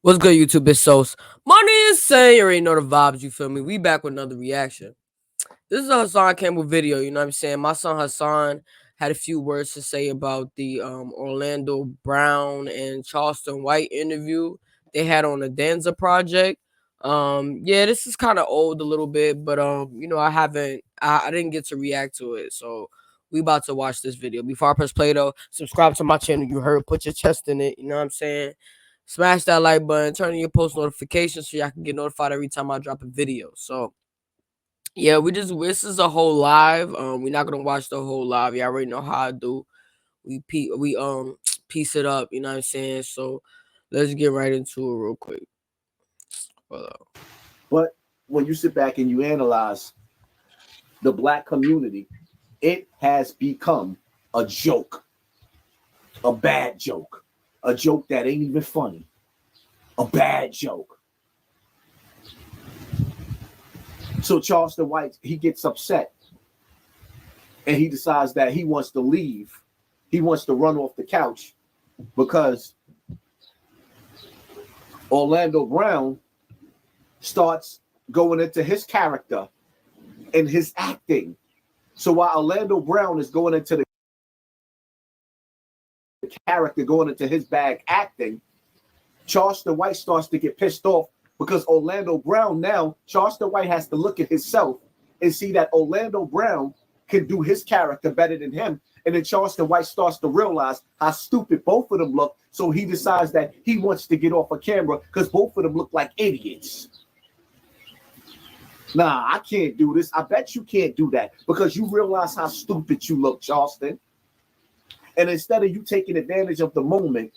What's good, YouTube? It's Sos. Money is saying you already know the vibes, you feel me? We back with another reaction. This is a Hassan Campbell video, you know what I'm saying? My son Hassan had a few words to say about the Orlando Brown and Charleston White interview they had on the Danza project. Yeah, this is kind of old a little bit, but I didn't get to react to it. So we about to watch this video. Before I press play though, subscribe to my channel. You heard, put your chest in it, you know what I'm saying? Smash that like button, turn on your post notifications so y'all can get notified every time I drop a video. So yeah, this is a whole live. We're not gonna watch the whole live. Y'all already know how I do. We piece it up, you know what I'm saying? So let's get right into it real quick. Hold up. But when you sit back and you analyze the black community, it has become a joke, a bad joke, a joke that ain't even funny, a bad joke. So Charleston White, he gets upset and he decides that he wants to leave. He wants to run off the couch because Orlando Brown starts going into his character and his acting. So while Orlando Brown is going into the character, going into his bag acting, Charleston White starts to get pissed off because Orlando Brown now, Charleston White has to look at himself and see that Orlando Brown can do his character better than him. And then Charleston White starts to realize how stupid both of them look. So he decides that he wants to get off of camera because both of them look like idiots. Nah, I can't do this. I bet you can't do that because you realize how stupid you look, Charleston. And instead of you taking advantage of the moment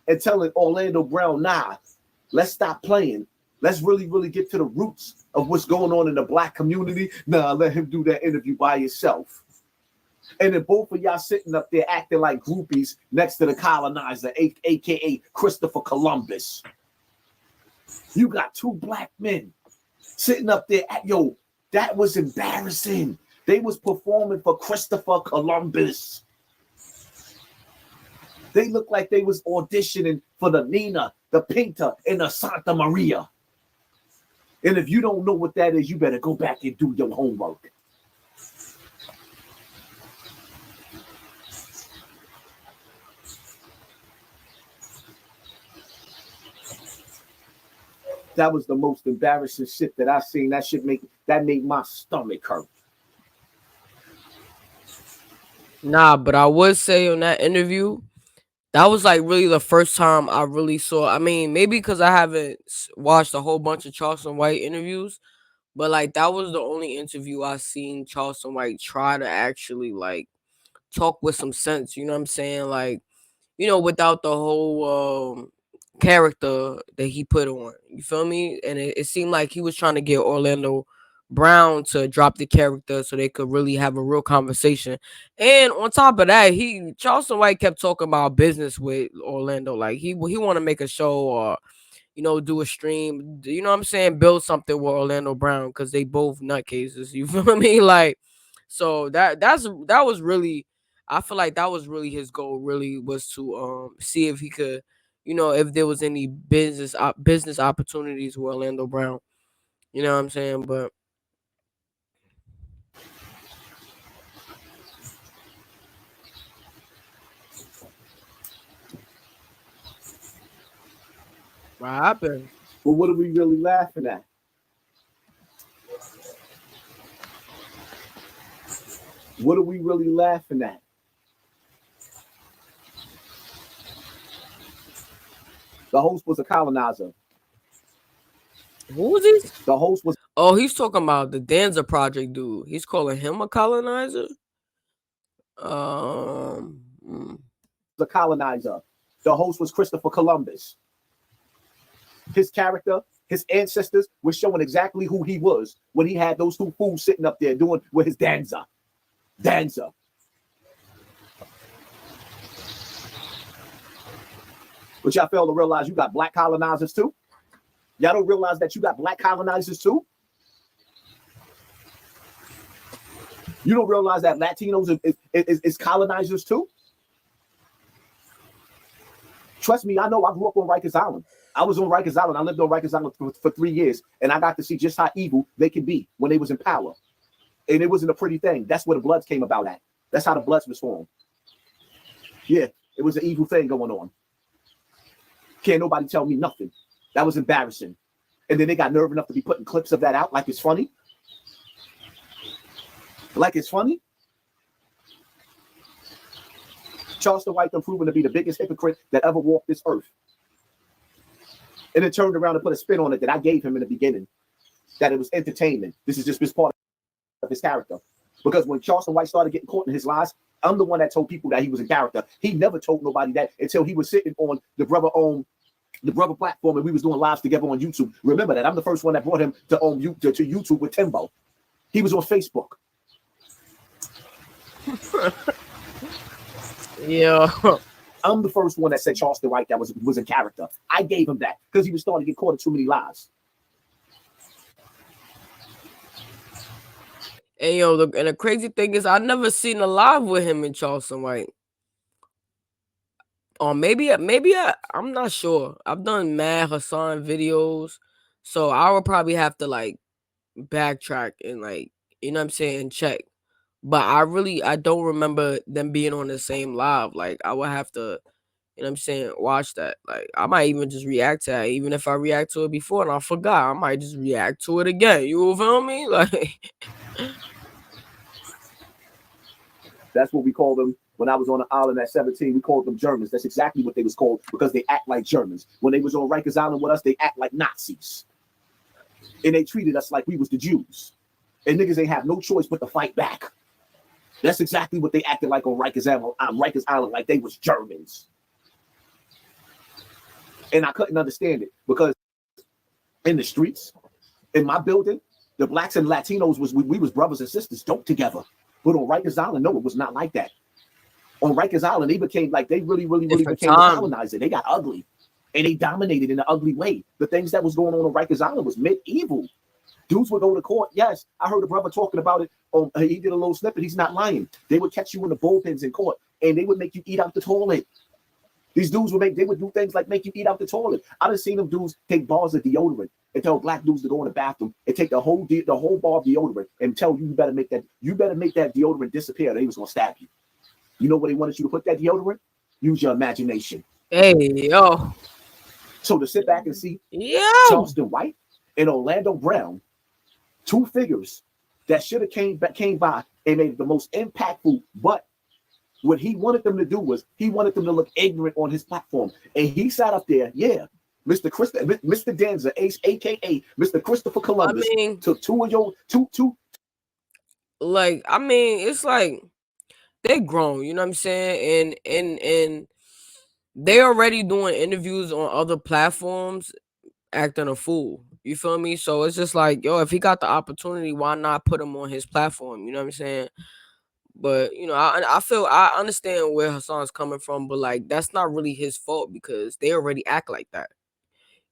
and telling Orlando Brown, nah, let's stop playing. Let's really get to the roots of what's going on in the black community. Nah, let him do that interview by himself. And then both of y'all sitting up there acting like groupies next to the colonizer, a.k.a. Christopher Columbus. You got two black men sitting up there that was embarrassing. They was performing for Christopher Columbus. They looked like they was auditioning for the Nina, the Pinta, and the Santa Maria. And if you don't know what that is, you better go back and do your homework. That was the most embarrassing shit that I seen. That made my stomach hurt. Nah, but I would say on that interview, that was like really the first time I really saw. I mean, maybe because I haven't watched a whole bunch of Charleston White interviews, but like that was the only interview I seen Charleston White try to actually like talk with some sense. You know what I'm saying? Like, without the whole character that he put on. You feel me? And it seemed like he was trying to get Orlando Brown to drop the character so they could really have a real conversation. And on top of that, Charleston White kept talking about business with Orlando. Like he want to make a show or do a stream. You know what I'm saying? Build something with Orlando Brown because they both nutcases. You feel me? Like, so that was really. I feel like that was really his goal. Really was to see if he could, if there was any business opportunities with Orlando Brown. You know what I'm saying? But what happened? But what are we really laughing at? What are we really laughing at? The host was a colonizer. Who was he? The host was Oh, he's talking about the Danza Project dude. He's calling him a colonizer. Mm. a colonizer. The host was Christopher Columbus. His character, his ancestors were showing exactly who he was when he had those two fools sitting up there doing with his danza. Danza. But y'all fail to realize you got black colonizers too? Y'all don't realize that you got black colonizers too? You don't realize that Latinos is colonizers too? Trust me, I know. I grew up on Rikers Island. I was on Rikers Island. I lived on Rikers Island for 3 years, and I got to see just how evil they can be when they was in power. And it wasn't a pretty thing. That's where the Bloods came about at. That's how the Bloods was formed. Yeah, it was an evil thing going on. Can't nobody tell me nothing. That was embarrassing. And then they got nerve enough to be putting clips of that out like it's funny. Like it's funny. Charleston White done proven to be the biggest hypocrite that ever walked this earth. And then turned around and put a spin on it that I gave him in the beginning. That it was entertainment. This is just this part of his character. Because when Charleston White started getting caught in his lies, I'm the one that told people that he was in character. He never told nobody that until he was sitting on the brother platform and we was doing lives together on YouTube. Remember that I'm the first one that brought him to YouTube with Timbo. He was on Facebook. Yeah. I'm the first one that said Charleston White that was in character. I gave him that because he was starting to get caught in too many lies. And and the crazy thing is, I never seen a live with him and Charleston White. Or maybe I'm not sure. I've done mad Hassan videos, so I would probably have to like backtrack and like, you know what I'm saying, check. But I don't remember them being on the same live. Like I would have to, you know what I'm saying, watch that. Like I might even just react to that. Even if I react to it before and I forgot, I might just react to it again. You feel me? Like that's what we called them. When I was on the island at 17, we called them Germans. That's exactly what they was called because they act like Germans. When they was on Rikers Island with us, they act like Nazis. And they treated us like we was the Jews. And niggas ain't have no choice but to fight back. That's exactly what they acted like on Rikers Island, like they was Germans. And I couldn't understand it because in the streets, in my building, the blacks and Latinos we was brothers and sisters joked together. But on Rikers Island, no, it was not like that. On Rikers Island, they became like they really became the colonizer. They got ugly. And they dominated in an ugly way. The things that was going on Rikers Island was medieval. Dudes would go to court. Yes, I heard a brother talking about it. He did a little snippet. He's not lying. They would catch you in the bullpens in court, and they would make you eat out the toilet. These dudes would do things like make you eat out the toilet. I done seen them dudes take bars of deodorant and tell black dudes to go in the bathroom and take the whole bar of deodorant and tell you better make that deodorant disappear. They was gonna stab you. You know where they wanted you to put that deodorant? Use your imagination. Hey, yo. So to sit back and see Charleston White and Orlando Brown, two figures that should have came by and made the most impactful, but what he wanted them to do was he wanted them to look ignorant on his platform. And he sat up there, Mr. Danza, Ace, aka Mr. Christopher Columbus, took two. Like, I mean, it's like they grown, you know what I'm saying? And they already doing interviews on other platforms acting a fool. You feel me? So it's just like, yo, if he got the opportunity, why not put him on his platform? You know what I'm saying? But you know, I understand where Hassan's coming from, but like that's not really his fault because they already act like that.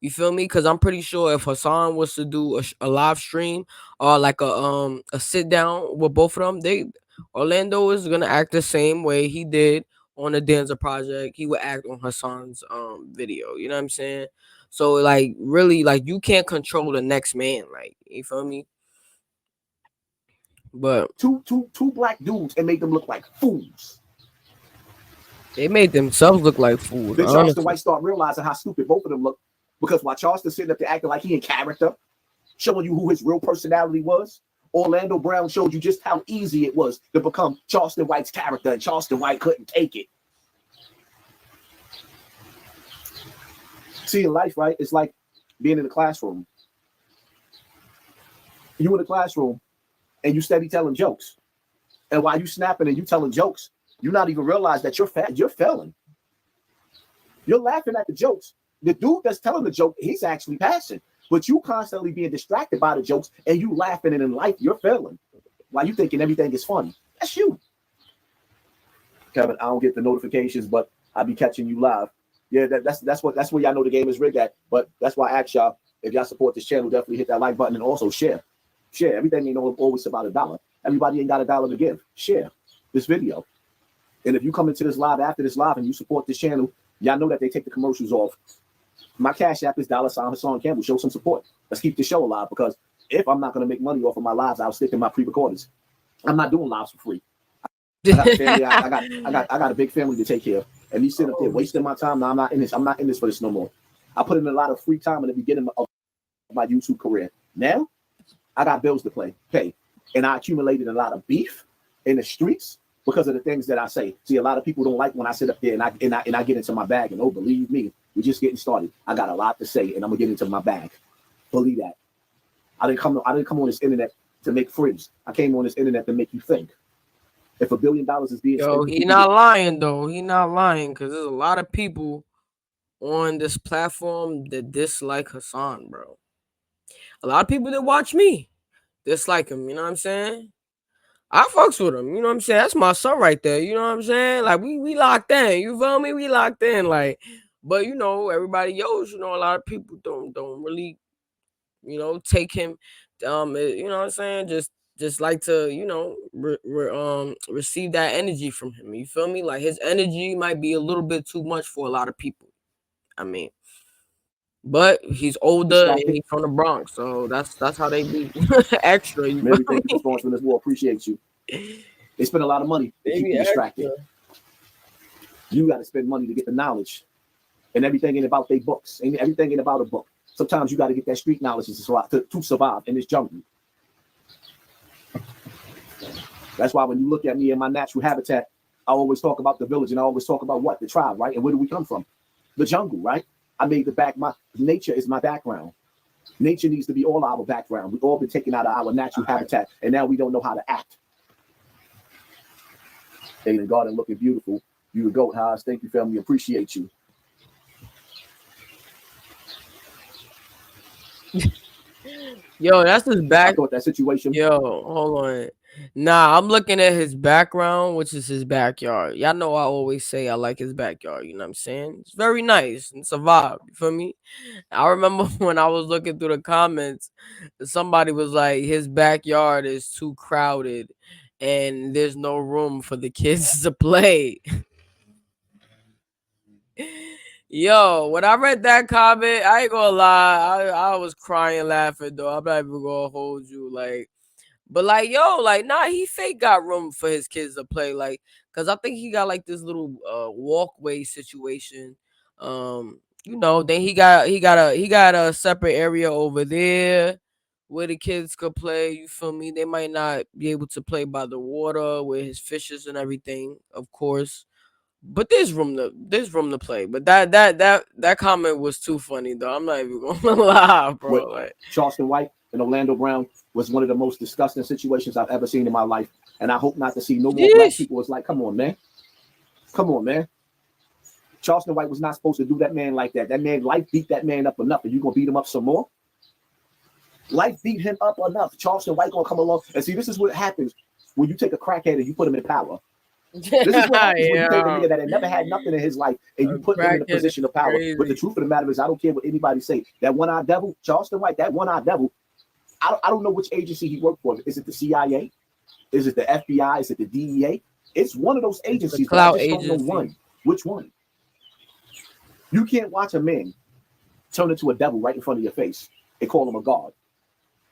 You feel me? Because I'm pretty sure if Hassan was to do a live stream or like a sit down with both of them, Orlando is gonna act the same way he did on the Danza project. He would act on Hassan's video. You know what I'm saying? So like really, like you can't control the next man. Like you feel me? But two black dudes and made them look like fools. They made themselves look like fools. Then Charleston White started realizing how stupid both of them look. Because while Charleston sitting up there acting like he in character, showing you who his real personality was, Orlando Brown showed you just how easy it was to become Charleston White's character, and Charleston White couldn't take it. See, in life, right, it's like being in the classroom. You in the classroom, and you steady telling jokes. And while you snapping and you telling jokes, you not even realize that you're failing. You're laughing at the jokes. The dude that's telling the joke, he's actually passing. But you constantly being distracted by the jokes and you laughing, and in life, you're failing. While you thinking everything is funny. That's you. Kevin, I don't get the notifications, but I'll be catching you live. Yeah, that's where y'all know the game is rigged at. But that's why I ask y'all, if y'all support this channel, definitely hit that like button and also share. Share. Everything ain't always about $1. Everybody ain't got $1 to give. Share this video. And if you come into this live after this live and you support this channel, Y'all know that they take the commercials off. My cash app is $ Hassan Campbell. Show some support. Let's keep the show alive because if I'm not going to make money off of my lives, I'll stick in my pre-recordings. I'm not doing lives for free. I got a family. I got a big family to take care of. And me sitting up there wasting my time. No, I'm not in this. I'm not in this for this no more. I put in a lot of free time in the beginning of my YouTube career. Now, I got bills to pay. And I accumulated a lot of beef in the streets because of the things that I say. See, a lot of people don't like when I sit up there and I get into my bag. And believe me, we're just getting started. I got a lot to say, and I'm gonna get into my bag. Believe that. I didn't come on this internet to make friends. I came on this internet to make you think. If $1 billion is being Yo, he not lying though. He not lying because there's a lot of people on this platform that dislike Hassan, bro. A lot of people that watch me dislike him. You know what I'm saying? I fucks with him. You know what I'm saying? That's my son right there. You know what I'm saying? Like we locked in. You feel me? We locked in. Like, but everybody else. A lot of people don't really, take him. You know what I'm saying? Just like to receive that energy from him. You feel me? Like his energy might be a little bit too much for a lot of people. I mean, but he's older and he's from the Bronx, so that's how they be extra. You Maybe thank you for sponsoring this war. Appreciate you. They spend a lot of money to keep you distracted. You got to spend money to get the knowledge, and everything ain't about their books. Everything ain't about a book. Sometimes you got to get that street knowledge to survive in this jungle. That's why when you look at me in my natural habitat, I always talk about the village and I always talk about the tribe, right? And where do we come from? The jungle, right? I made my nature is my background. Nature needs to be all our background. We've all been taken out of our natural habitat, and now we don't know how to act. Aiden Garden looking beautiful. You the goat, Haas. Thank you, family. Appreciate you. Yo, that's his back. I thought that situation. Yo, hold on. Nah, I'm looking at his background, which is his backyard. Y'all know I always say I like his backyard. You know what I'm saying? It's very nice. It's a vibe. You feel me? I remember when I was looking through the comments, somebody was like, his backyard is too crowded and there's no room for the kids to play. Yo, when I read that comment, I ain't gonna lie, I was crying laughing though. I'm not even gonna hold you but nah, he fake got room for his kids to play, cause I think he got this little walkway situation. Then he got a separate area over there where the kids could play. You feel me? They might not be able to play by the water with his fishes and everything, of course. But there's room to play. But that comment was too funny though. I'm not even gonna lie, bro. Charleston White and Orlando Brown was one of the most disgusting situations I've ever seen in my life. And I hope not to see no more black people. It's like, come on, man. Come on, man. Charleston White was not supposed to do that man like that. That man, life beat that man up enough. And you gonna beat him up some more? Life beat him up enough. Charleston White gonna come along. And see, this is what happens when you take a crackhead and you put him in power. This is what happens when you take a nigga that had never had nothing in his life and you put him in a position of power. But the truth of the matter is, I don't care what anybody say. That one-eyed devil, Charleston White, that one-eyed devil, I don't know which agency he worked for. Is it the CIA? Is it the FBI? Is it the DEA? It's one of those agencies. But I just don't know one. Which one? You can't watch a man turn into a devil right in front of your face and call him a god.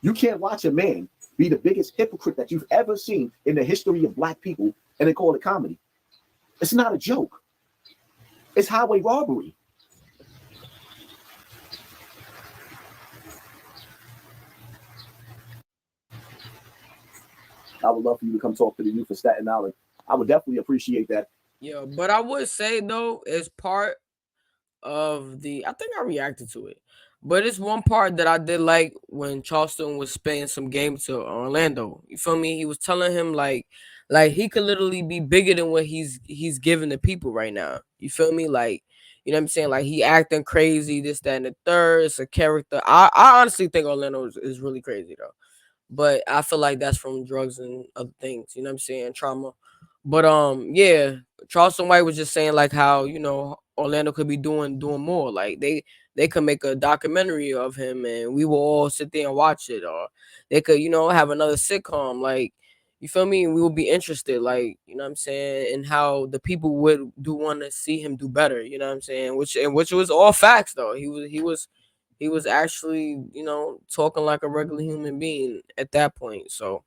You can't watch a man be the biggest hypocrite that you've ever seen in the history of black people and they call it comedy. It's not a joke. It's highway robbery. I would love for you to come talk to the youth of Staten Island. I would definitely appreciate that. Yeah, but I would say though, as part of I think I reacted to it. But it's one part that I did like when Charleston was spaying some game to Orlando. You feel me? He was telling him like he could literally be bigger than what he's giving the people right now. You feel me? Like, you know what I'm saying? Like he acting crazy, this, that, and the third. It's a character. I honestly think Orlando is really crazy though. But I feel like that's from drugs and other things, you know what I'm saying? Trauma. But yeah, Charleston White was just saying like how, Orlando could be doing more. Like they could make a documentary of him and we will all sit there and watch it, or they could, have another sitcom. Like, you feel me? We will be interested, like, you know what I'm saying, and how the people would do want to see him do better. You know what I'm saying? Which was all facts though. He was actually, talking like a regular human being at that point. So,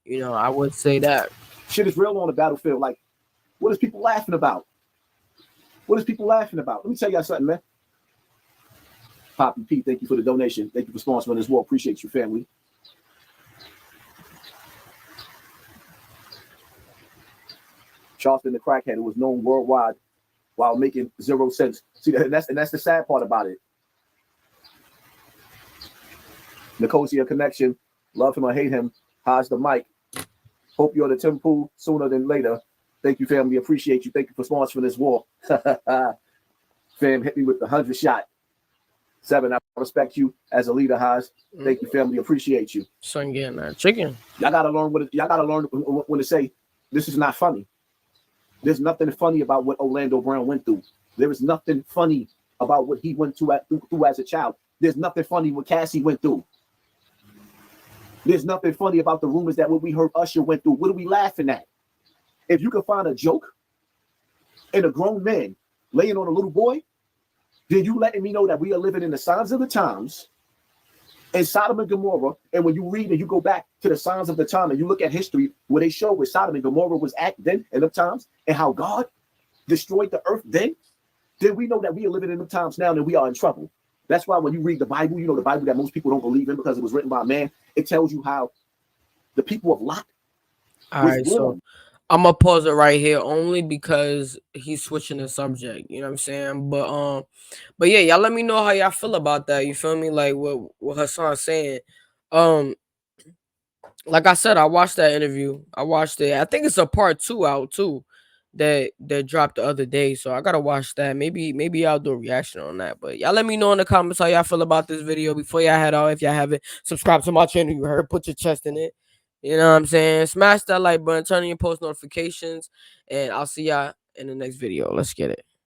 I would say that. Shit is real on the battlefield. Like, what is people laughing about? What is people laughing about? Let me tell y'all something, man. Poppy P, thank you for the donation. Thank you for sponsoring this war. Appreciate you, family. Charleston the crackhead, who was known worldwide while making 0 cents. See, and that's the sad part about it. Nicosia connection, love him or hate him. Hides the mic. Hope you're the Tim Pool sooner than later. Thank you, family. Appreciate you. Thank you for sponsoring this war. Fam, hit me with the 100 shot. 7, I respect you as a leader, Haas. Thank you, family. Appreciate you. Son getting that chicken. Y'all gotta learn when to say this is not funny. There's nothing funny about what Orlando Brown went through. There is nothing funny about what he went through as a child. There's nothing funny what Cassie went through. There's nothing funny about the rumors that what we heard Usher went through. What are we laughing at? If you can find a joke in a grown man laying on a little boy, then you letting me know that we are living in the signs of the times in Sodom and Gomorrah. And when you read and you go back to the signs of the time and you look at history where they show where Sodom and Gomorrah was at then in the times and how God destroyed the earth then we know that we are living in the times now and we are in trouble. That's why when you read the Bible, the Bible that most people don't believe in because it was written by a man, it tells you how the people of Lot. All right, so I'm gonna pause it right here only because he's switching the subject. You know what I'm saying? But yeah, y'all let me know how y'all feel about that. You feel me? Like what Hassan's saying. Like I said, I watched that interview. I watched it. I think it's a part 2 out too that dropped the other day. So I gotta watch that. Maybe I'll do a reaction on that. But y'all let me know in the comments how y'all feel about this video before y'all head out. If y'all haven't subscribed to my channel, you heard, put your chest in it. You know what I'm saying? Smash that like button, turn on your post notifications, and I'll see y'all in the next video. Let's get it.